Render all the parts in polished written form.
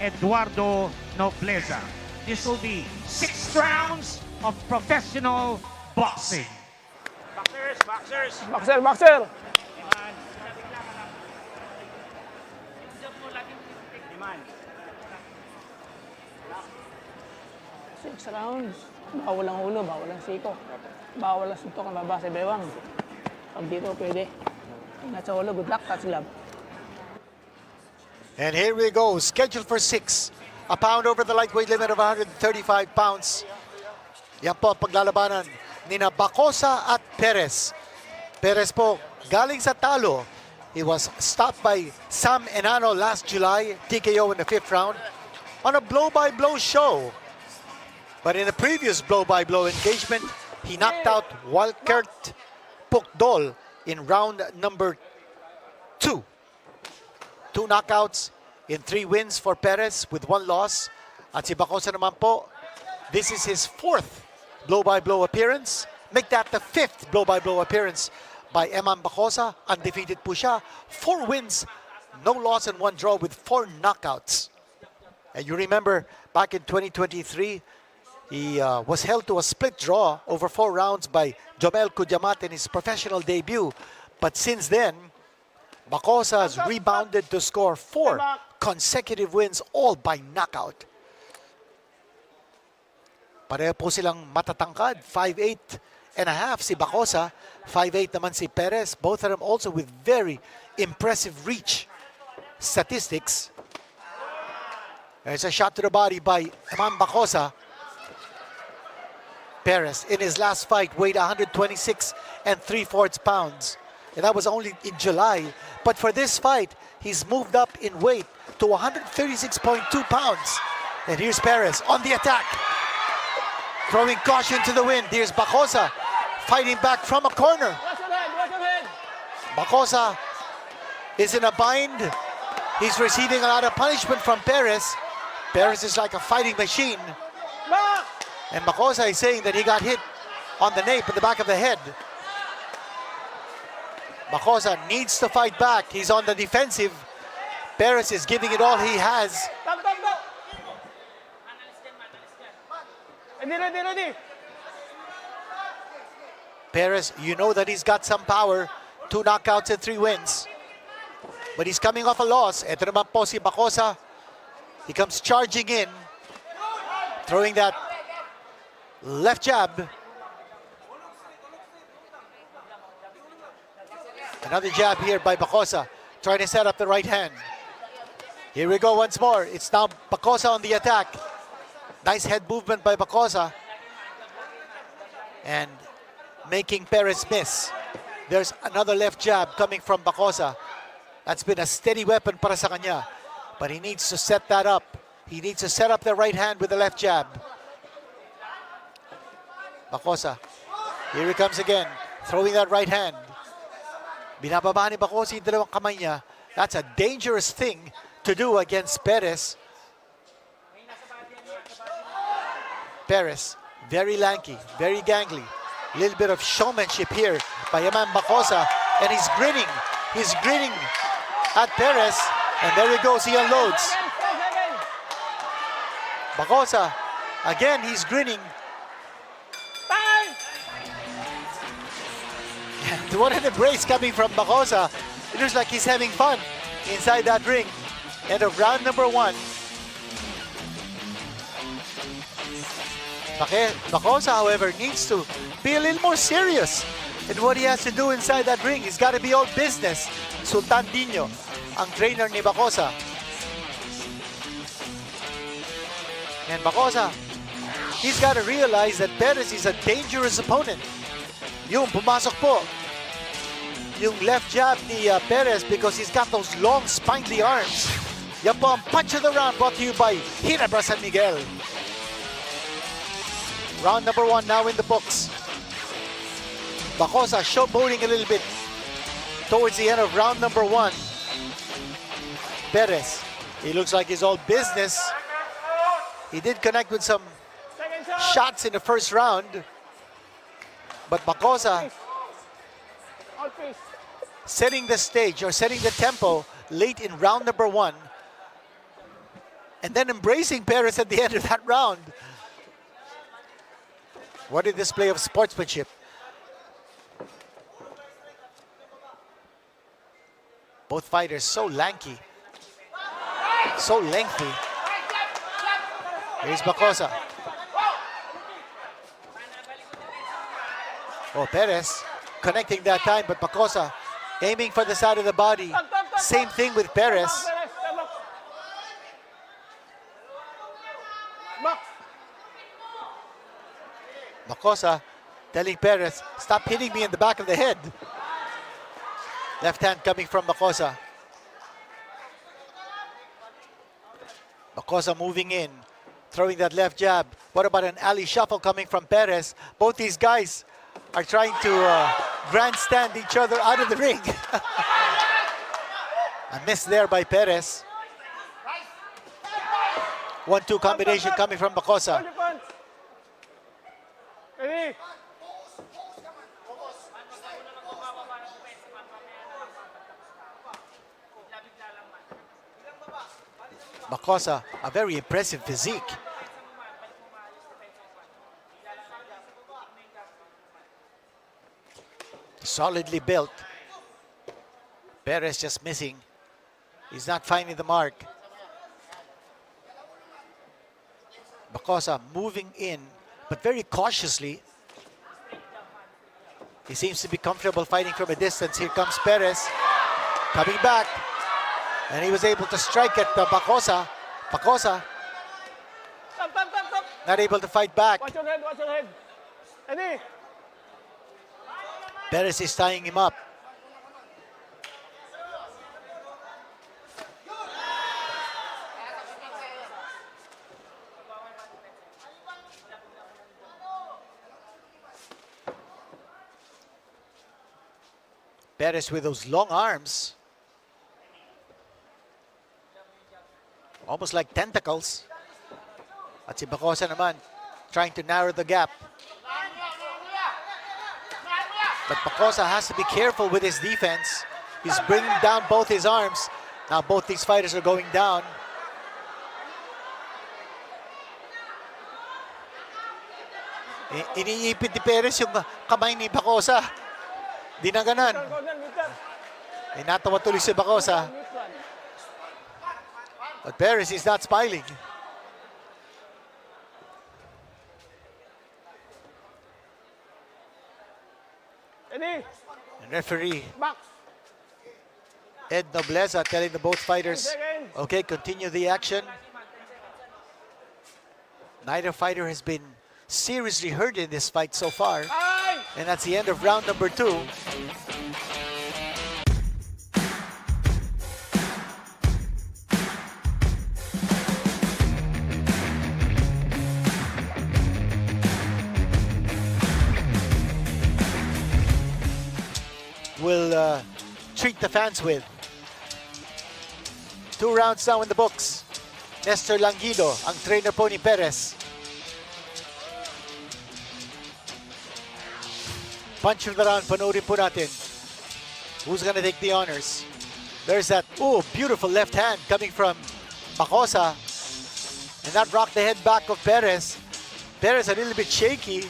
Eduardo Nobleza. This will be 6 rounds of professional boxing. Boxers, boxers. Boxer, boxer. Iman. 6 rounds. Bawal ang ulo, bawal ang siko. Bawal ang suntok ang baba sa bewang. Pag dito, pwede. Ingat sa ulo, good luck, touch glove. And here we go, scheduled for 6. A pound over the lightweight limit of 135 pounds. Yan po ang paglalabanan ni Bacosa at Perez. Perez po, galing sa talo. He was stopped by Sam Enano last July, TKO in the 5th round, on a blow-by-blow show. But in the previous blow-by-blow engagement, he knocked out Walkert Pukdol in round number 2. 2 knockouts in 3 wins for Perez with 1 loss. At si Bacosa naman po, this is his 4th blow-by-blow appearance. Make that the 5th blow-by-blow appearance by Emman Bacosa. Undefeated po siya. 4 wins, no loss and 1 draw with 4 knockouts. And you remember back in 2023, he was held to a split draw over 4 rounds by Jomel Kujamat in his professional debut. But since then, Bacosa has rebounded to score 4 consecutive wins, all by knockout. Pareho po silang matatangkad, 5'8" and a half si Bacosa, 5'8" naman si Perez. Both of them also with very impressive reach statistics. There's a shot to the body by Emman Bacosa. Perez in his last fight weighed 126 and 3/4 pounds. And that was only in July. But for this fight, he's moved up in weight to 136.2 pounds. And here's Perez on the attack. Throwing caution to the wind. Here's Bacosa fighting back from a corner. Bacosa is in a bind. He's receiving a lot of punishment from Perez. Perez is like a fighting machine. And Bacosa is saying that he got hit on the nape in the back of the head. Bacosa needs to fight back. He's on the defensive. Perez is giving it all he has. Perez, you know that he's got some power. 2 knockouts and 3 wins. But he's coming off a loss. Ito naman po si Bacosa. He comes charging in. Throwing that left jab. Another jab here by Bacosa, trying to set up the right hand. Here we go once more. It's now Bacosa on the attack. Nice head movement by Bacosa. And making Perez miss. There's another left jab coming from Bacosa. That's been a steady weapon para sa kanya. But he needs to set that up. He needs to set up the right hand with the left jab. Bacosa. Here he comes again, throwing that right hand. Binababa ni Bacosa yung dalawang kamay niya. That's a dangerous thing to do against Perez. Perez, very lanky, very gangly. A little bit of showmanship here by Emman Bacosa. And he's grinning. He's grinning at Perez. And there he goes, he unloads. Bacosa, again, he's grinning. What an embrace coming from Bacosa. It looks like he's having fun inside that ring. End of round number 1. Bacosa, however, needs to be a little more serious in what he has to do inside that ring. He's got to be all business. Sultan Dino, ang trainer ni Bacosa. And Bacosa, he's got to realize that Perez is a dangerous opponent. Yung pumasok po, yung left jab ni Perez because he's got those long spindly arms. Yan po ang punch of the round brought to you by Ginebra San Miguel. Round number 1 now in the books. Bacosa showboating a little bit towards the end of round number 1. Perez, he looks like he's all business. He did connect with some shots in the first round. But Bacosa setting the stage or setting the tempo late in round number 1. And then embracing Perez at the end of that round. What a display of sportsmanship. Both fighters so lanky, so lengthy. Here's Bacosa. Oh, Perez connecting that time, but Bacosa aiming for the side of the body. Same thing with Perez. Bacosa telling Perez, stop hitting me in the back of the head. Left hand coming from Bacosa. Bacosa moving in, throwing that left jab. What about an alley shuffle coming from Perez? Both these guys are trying to grandstand each other out of the ring. A miss there by Perez. 1-2 combination coming from Bacosa. Ready? Bacosa, a very impressive physique. Solidly built. Perez just missing. He's not finding the mark. Bacosa moving in, but very cautiously. He seems to be comfortable fighting from a distance. Here comes Perez, coming back. And he was able to strike at Bacosa. Bacosa not able to fight back. Watch your head, watch your head. Ready? Perez is tying him up. Perez with those long arms. Almost like tentacles. At si Bacosa naman, trying to narrow the gap. But Bacosa has to be careful with his defense. He's bringing down both his arms. Now both these fighters are going down. Iniipit ni Perez yung kamay ni Bacosa. Di na ganan. Natawa tuloy si Bacosa. But Perez is not smiling. Ready? And referee Box. Ed Nobleza telling the both fighters, 10 seconds. okay, continue the action. Neither fighter has been seriously hurt in this fight so far. Ay! And that's the end of round number 2. We'll treat the fans with. 2 rounds now in the books. Nestor Languido, ang trainer po ni Perez. Punch of the round, panoorin po natin. Who's gonna take the honors? There's that, beautiful left hand coming from Bacosa. And that rocked the head back of Perez. Perez a little bit shaky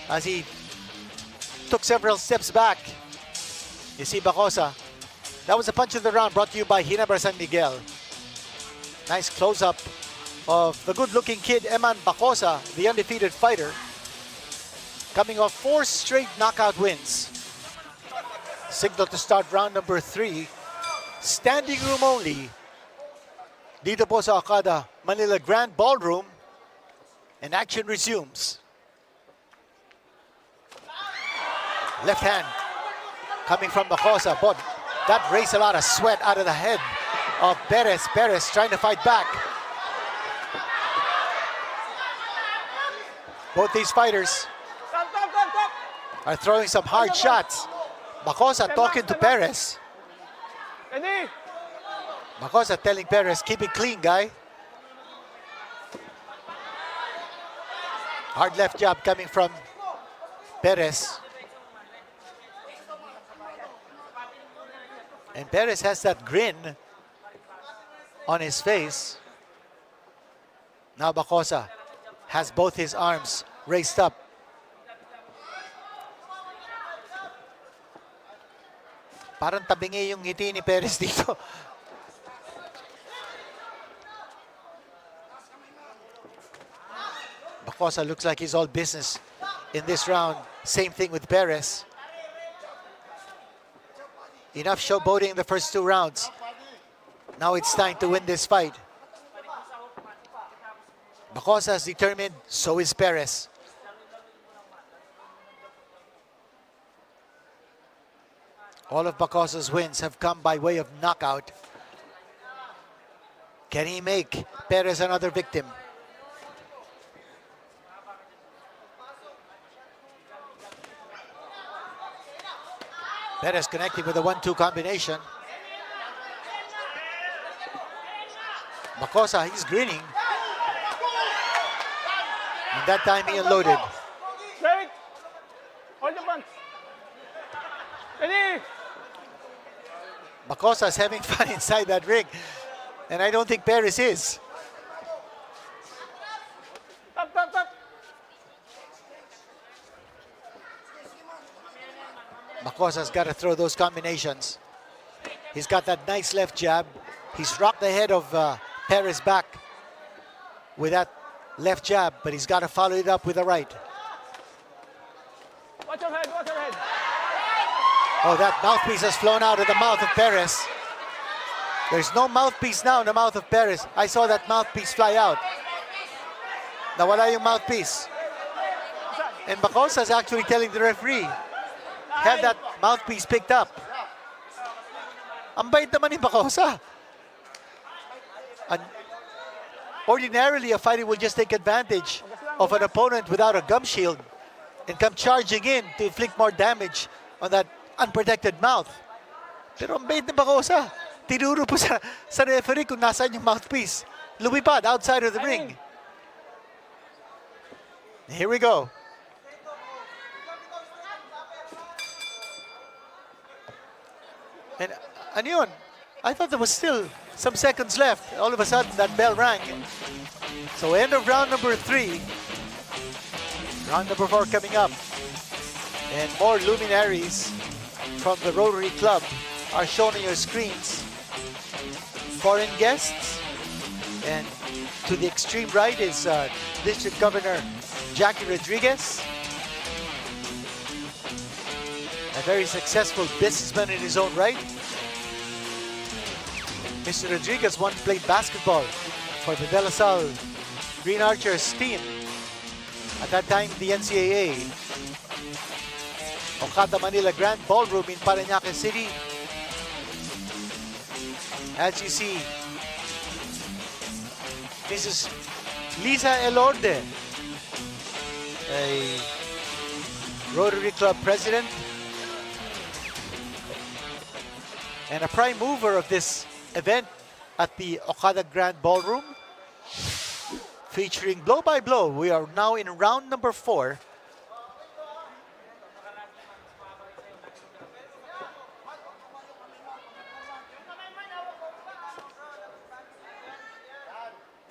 as he took several steps back. You see Bacosa. That was a punch of the round brought to you by Ginebra San Miguel. Nice close-up of the good-looking kid, Emman Bacosa, the undefeated fighter. Coming off 4 straight knockout wins. Signal to start round number 3. Standing room only. Dito po sa Okada, Manila Grand Ballroom. And action resumes. Left hand coming from Bacosa, but that raised a lot of sweat out of the head of Perez. Perez trying to fight back. Both these fighters are throwing some hard shots. Bacosa talking to Perez. Ready? Bacosa telling Perez, keep it clean, guy. Hard left jab coming from Perez. And Perez has that grin on his face. Now Bacosa has both his arms raised up. Parang tabingi yung ngiti ni Perez dito. Bacosa looks like he's all business in this round. Same thing with Perez. Enough showboating in the first 2 rounds. Now it's time to win this fight. Bacosa is determined, so is Perez. All of Bacosa's wins have come by way of knockout. Can he make Perez another victim? Perez connecting with a 1-2 combination. Bacosa, he's grinning. And that time he unloaded. Wait! Hold the punch. Ready? Bacosa is having fun inside that ring. And I don't think Perez is. Tap, tap, tap. Bacosa's got to throw those combinations. He's got that nice left jab. He's rocked the head of Perez back with that left jab, but he's got to follow it up with a right. Watch your head, watch your head. Oh, that mouthpiece has flown out of the mouth of Perez. There's no mouthpiece now in the mouth of Perez. I saw that mouthpiece fly out. Nawala yung mouthpiece. And Bacosa's actually telling the referee, have that mouthpiece picked up. Ang bait naman ni Bacosa. Ordinarily, a fighter will just take advantage of an opponent without a gum shield and come charging in to inflict more damage on that unprotected mouth. Pero ang bait ni Bacosa, tinuro po sa referee kung nasaan yung mouthpiece. Lumipad outside of the ring. Here we go. And ano yun? I thought there was still some seconds left. All of a sudden, that bell rang. So end of round number 3. Round number 4 coming up. And more luminaries from the Rotary Club are shown on your screens. Foreign guests. And to the extreme right is District Governor Jackie Rodriguez. A very successful businessman in his own right. Mr. Rodriguez once played basketball for the De La Salle Green Archers team. At that time, the NCAA. Okada Manila Grand Ballroom in Parañaque City. As you see, Mrs. Lisa Elorde, a Rotary Club president and a prime mover of this event at the Okada Grand Ballroom, featuring blow by blow. We are now in round number 4.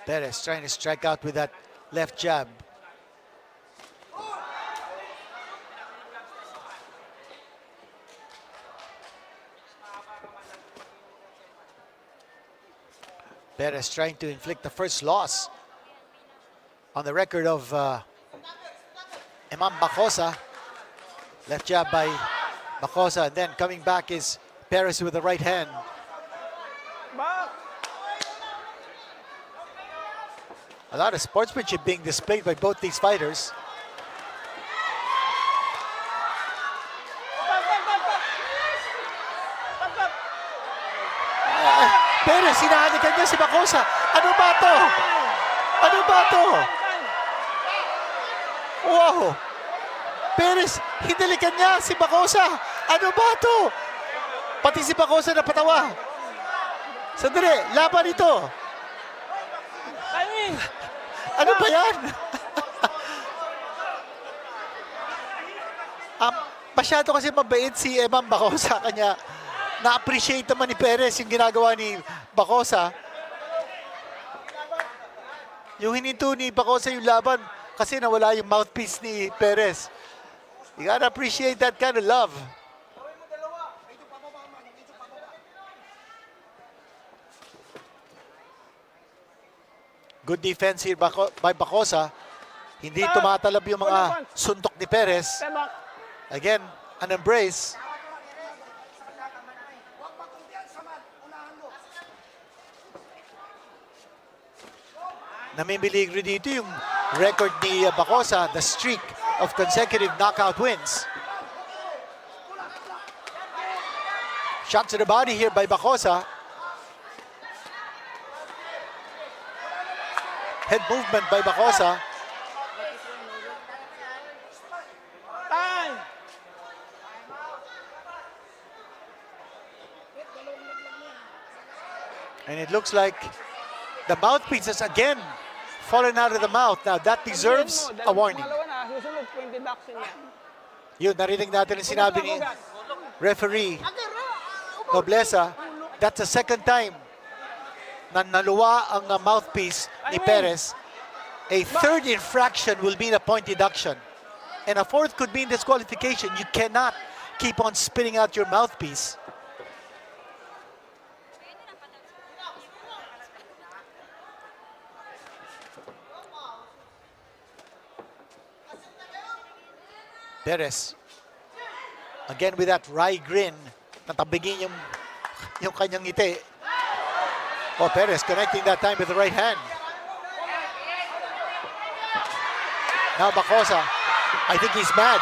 Perez trying to strike out with that left jab. Perez trying to inflict the first loss on the record of Emman Bacosa. Left jab by Bacosa, and then coming back is Perez with the right hand. Back. A lot of sportsmanship being displayed by both these fighters. Perez, hinahalikan niya si Bacosa. Ano ba to? Ano ba to? Wow! Perez, hinalikan niya si Bacosa. Ano ba to? Pati si Bacosa napatawa. Sandali, laban ito. Timing. Ano ba yan? Masyado kasi mabait si Emman Bacosa. Kanya na-appreciate naman ni Perez yung ginagawa ni Bacosa. Yung hininto ni Bacosa yung laban kasi nawala yung mouthpiece ni Perez. You gotta appreciate that kind of love. Good defense here by Bacosa. Hindi tumatalab yung mga suntok ni Perez. Step back. Again, an embrace. Namimiligro dito yung record ni Bacosa, the streak of consecutive knockout wins. Shot to the body here by Bacosa. Head movement by Bacosa. Time. And it looks like the mouthpiece has again fallen out of the mouth. Now that deserves a warning. Pangalawa na, susunod, 20 boxing yan. Yun, narinig natin ang sinabi ni referee Nobleza. That's the second time na naluwa ang mouthpiece ni Perez. A third infraction will be a point deduction. And a fourth could mean disqualification. You cannot keep on spitting out your mouthpiece. Perez, again with that wry grin, natabigin yung kanyang ngiti. Oh, Perez connecting that time with the right hand. Now Bacosa, I think he's mad.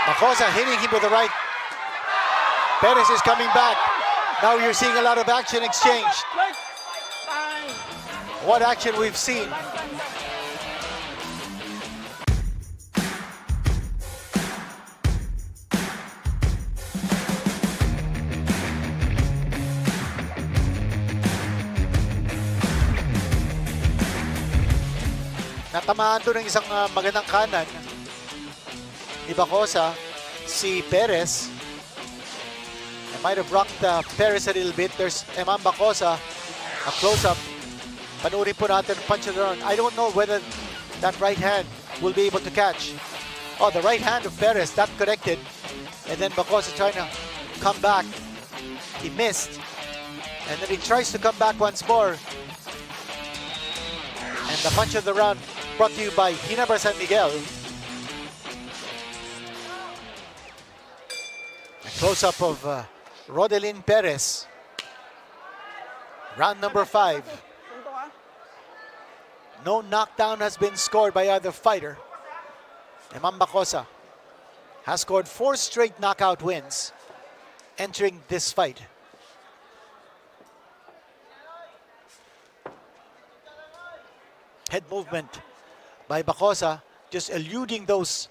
Bacosa hitting him with the right. Perez is coming back. Now you're seeing a lot of action exchanged. Time. What action we've seen. Natamaan to ng isang magandang kanan ni Bacosa, si Perez. Might have rocked Perez a little bit. There's Emman Bacosa, a close-up. Panurin po natin, punch it around. I don't know whether that right hand will be able to catch. Oh, the right hand of Perez, that connected. And then Bacosa trying to come back. He missed. And then he tries to come back once more. And the punch of the round brought to you by Ginebra San Miguel. A close-up of Rodelin Perez. Round number 5. Punto ka. No knockdown has been scored by either fighter. Emman Bacosa has scored 4 straight knockout wins entering this fight. Head movement by Bacosa, just eluding those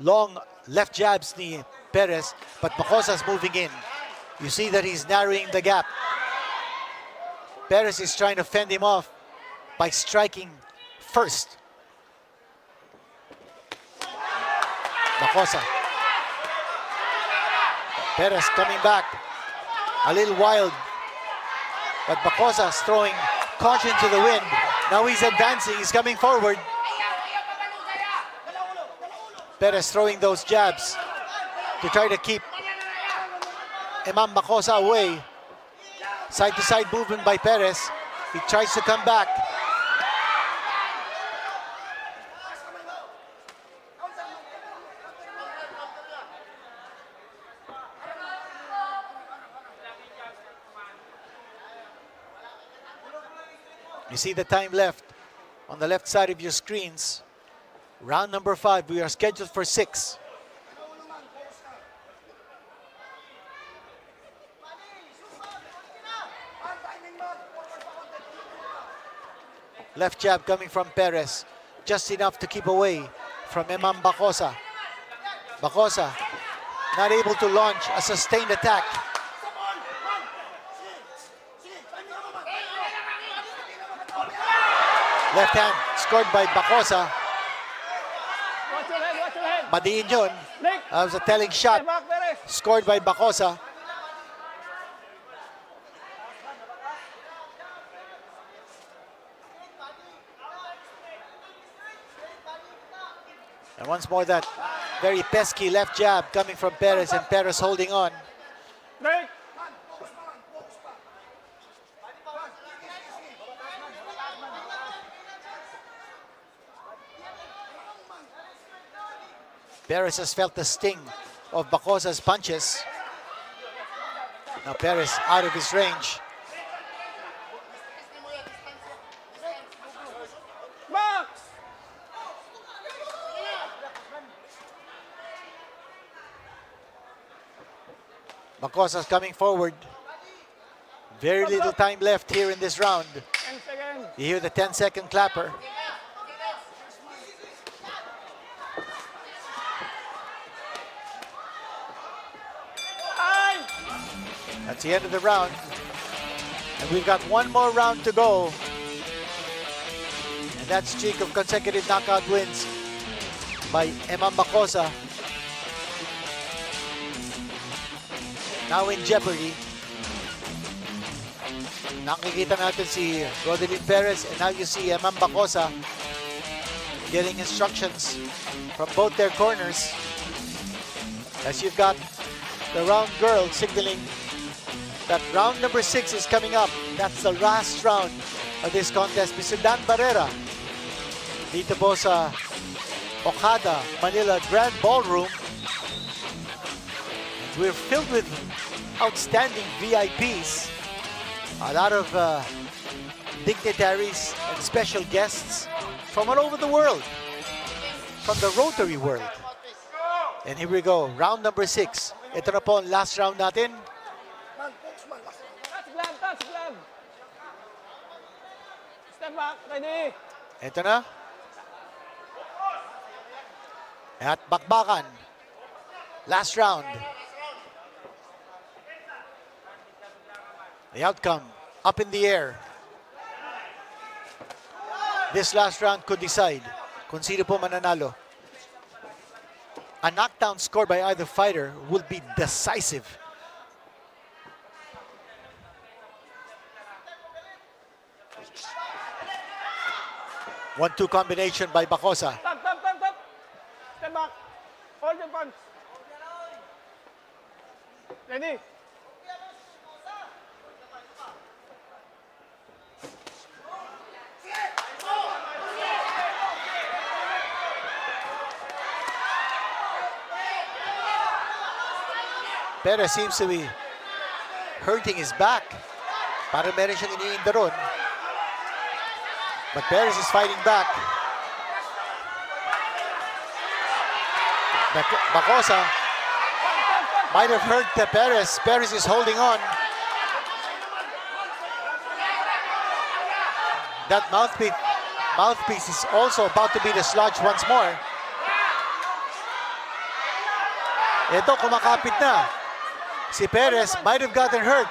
long left jabs ni Perez, but Bacosa's moving in. You see that he's narrowing the gap. Perez is trying to fend him off by striking first. Bacosa. Perez coming back. A little wild. But Bacosa's throwing caution to the wind. Now he's advancing. He's coming forward. Perez throwing those jabs to try to keep Emman Bacosa away. Side-to-side movement by Perez. He tries to come back. You see the time left on the left side of your screens. Round number 5. We are scheduled for 6. Left jab coming from Perez. Just enough to keep away from Emman Bacosa. Bacosa not able to launch a sustained attack. Left hand scored by Bacosa. Watch your head, watch your head. Madiin yun. Break. That was a telling shot Step back, Perez. scored by Bacosa. And once more that very pesky left jab coming from Perez, and Perez holding on. Break. Perez has felt the sting of Bacosa's punches. Now Perez out of his range. Box. Bacosa's coming forward. Very little time left here in this round. 10 seconds. You hear the 10-second clapper. Time. That's the end of the round. And we've got one more round to go. And that streak of consecutive knockout wins by Emman Bacosa now in jeopardy. Nakikita natin si Rodelin Perez, and now you see Emman Bacosa getting instructions from both their corners. As you've got the round girl signaling that round number 6 is coming up. That's the last round of this contest. Mr. Dan Barrera, dito po sa Okada, Manila Grand Ballroom. We're filled with outstanding VIPs. A lot of dignitaries and special guests from all over the world, from the Rotary world. And here we go, round number 6. Ito na po ang last round natin. Touch glove, touch glove. Step back, ready. Ito na. At bakbakan. Last round. The outcome up in the air. This last round could decide kung sino po mananalo. A knockdown score by either fighter will be decisive. One-two combination by Bacosa. Stop, stop, stop, stop. Step back. Hold your punch. Ready. Perez seems to be hurting his back. Parang meron siyang iniinda ron. But Perez is fighting back. Bacosa might have hurt the Perez. Perez is holding on. That mouthpiece is also about to be dislodged once more. Ito, kumakapit na. Si Perez might have gotten hurt.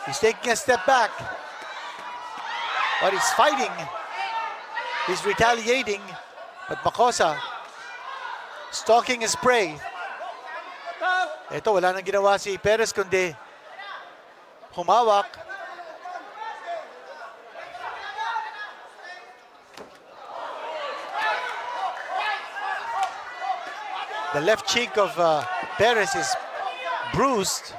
He's taking a step back. But he's fighting. He's retaliating. But Bacosa stalking his prey. Stop. Ito, wala nang ginawa si Perez kundi humawak. The left cheek of Perez is bruised.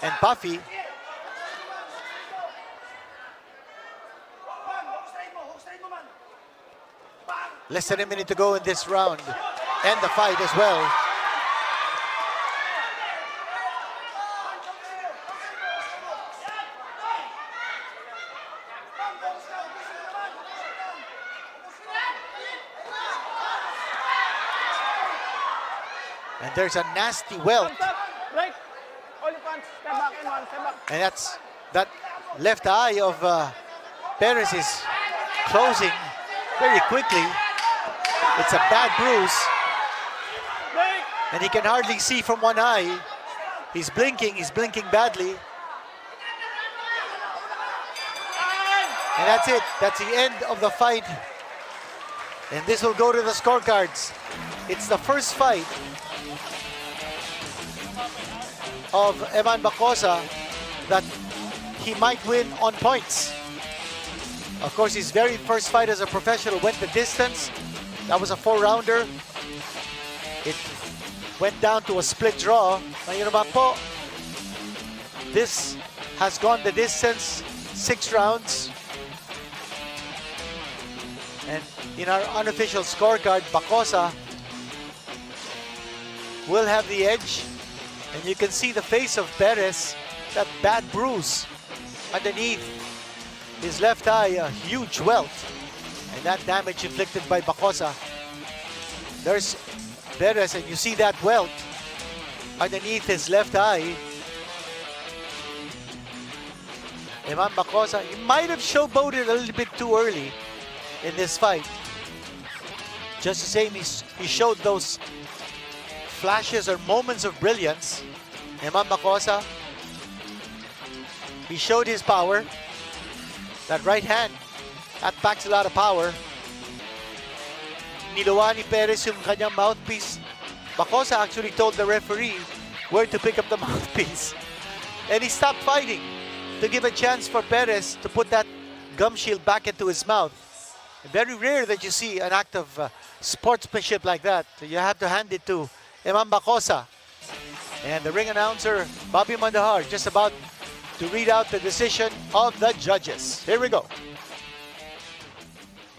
And puffy. Less than a minute to go in this round. And the fight as well. And there's a nasty welt. Stop. Break. Hold your punch. Step back in one. Step back. And that's that left eye of Perez is closing very quickly. It's a bad bruise. Break. And he can hardly see from one eye. He's blinking badly. Time. And that's it. That's the end of the fight. And this will go to the scorecards. It's the first fight of Emman Bacosa that he might win on points. Of course, his very first fight as a professional went the distance. That was a 4-rounder. It went down to a split draw. Ngayon naman po, this has gone the distance, 6 rounds. And in our unofficial scorecard, Bacosa will have the edge. And you can see the face of Perez, that bad bruise underneath his left eye, a huge welt. And that damage inflicted by Bacosa. There's Perez, and you see that welt underneath his left eye. Emman Bacosa, he might have showboated a little bit too early in this fight. Just the same, he showed those flashes or moments of brilliance. Emman Bacosa, he showed his power. That right hand, that packs a lot of power. Niluwa ni Perez yung kanyang mouthpiece. Bacosa actually told the referee where to pick up the mouthpiece. And he stopped fighting to give a chance for Perez to put that gum shield back into his mouth. Very rare that you see an act of sportsmanship like that. You have to hand it to Emman Bacosa. And the ring announcer, Bobby Mandahar, just about to read out the decision of the judges. Here we go.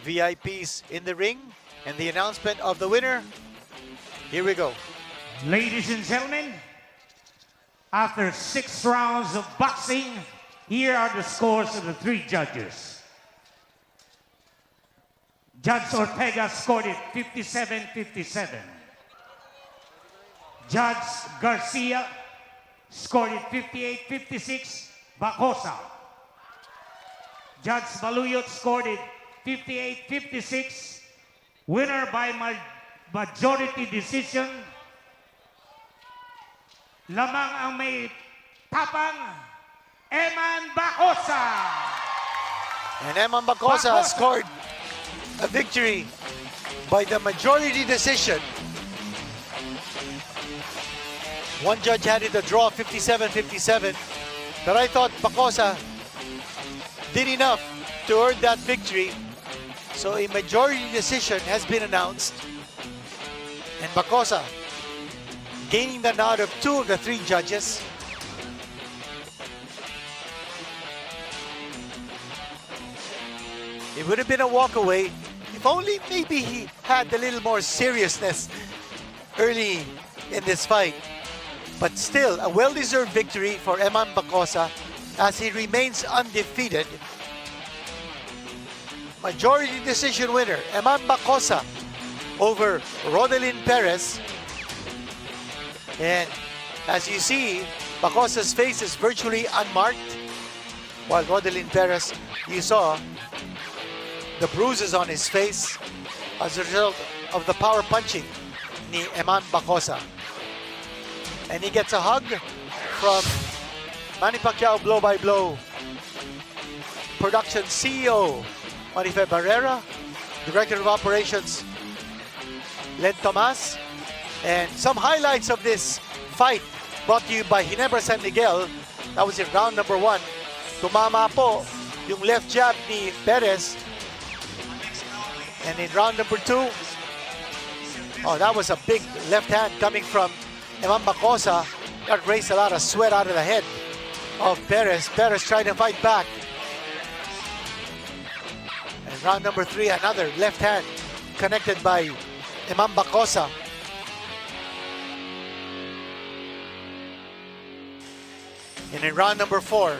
VIPs in the ring and the announcement of the winner. Here we go. Ladies and gentlemen, after 6 rounds of boxing, here are the scores of the 3 judges. Judge Ortega scored it 57-57. Judge Garcia scored it 58-56, Bacosa. Judge Baluyot scored it 58-56. Winner by majority decision. Lamang ang may tapang, Emman Bacosa. And Emman Bacosa scored a victory by the majority decision. One judge had it a draw, 57-57, but I thought Bacosa did enough to earn that victory. So a majority decision has been announced, and Bacosa gaining the nod of 2 of the 3 judges. It would have been a walkaway if only maybe he had a little more seriousness early in this fight. But still, a well-deserved victory for Emman Bacosa as he remains undefeated. Majority decision winner, Emman Bacosa over Rodelin Perez. And as you see, Bacosa's face is virtually unmarked, while Rodelin Perez, you saw the bruises on his face as a result of the power punching ni Emman Bacosa. And he gets a hug from Manny Pacquiao Blow by Blow Production CEO Marife Barrera, Director of Operations Len Tomas, and some highlights of this fight brought to you by Ginebra San Miguel. That was in round number 1. Tumama po yung left jab ni Perez. And in round number 2, oh, that was a big left hand coming from Emman Bacosa. That raised a lot of sweat out of the head of Perez. Perez trying to fight back. And round number 3, another left hand connected by Emman Bacosa. And in round number 4,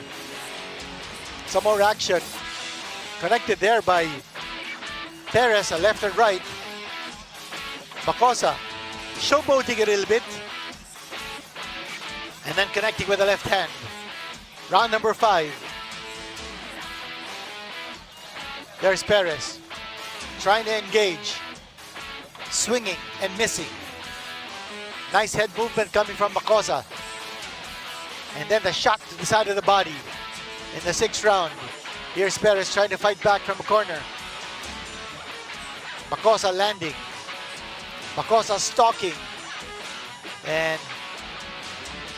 some more action connected there by Perez, a left and right. Bacosa showboating a little bit and then connecting with the left hand. Round number 5. There's Perez trying to engage, swinging and missing. Nice head movement coming from Bacosa. And then the shot to the side of the body in the 6th round. Here's Perez trying to fight back from the corner. Bacosa landing. Bacosa stalking. And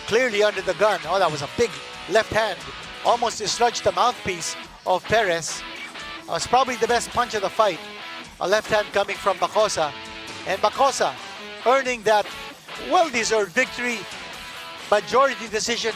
clearly under the gun. Oh, that was a big left hand. Almost dislodged the mouthpiece of Perez. It's probably the best punch of the fight. A left hand coming from Bacosa. And Bacosa earning that well-deserved victory. Majority decision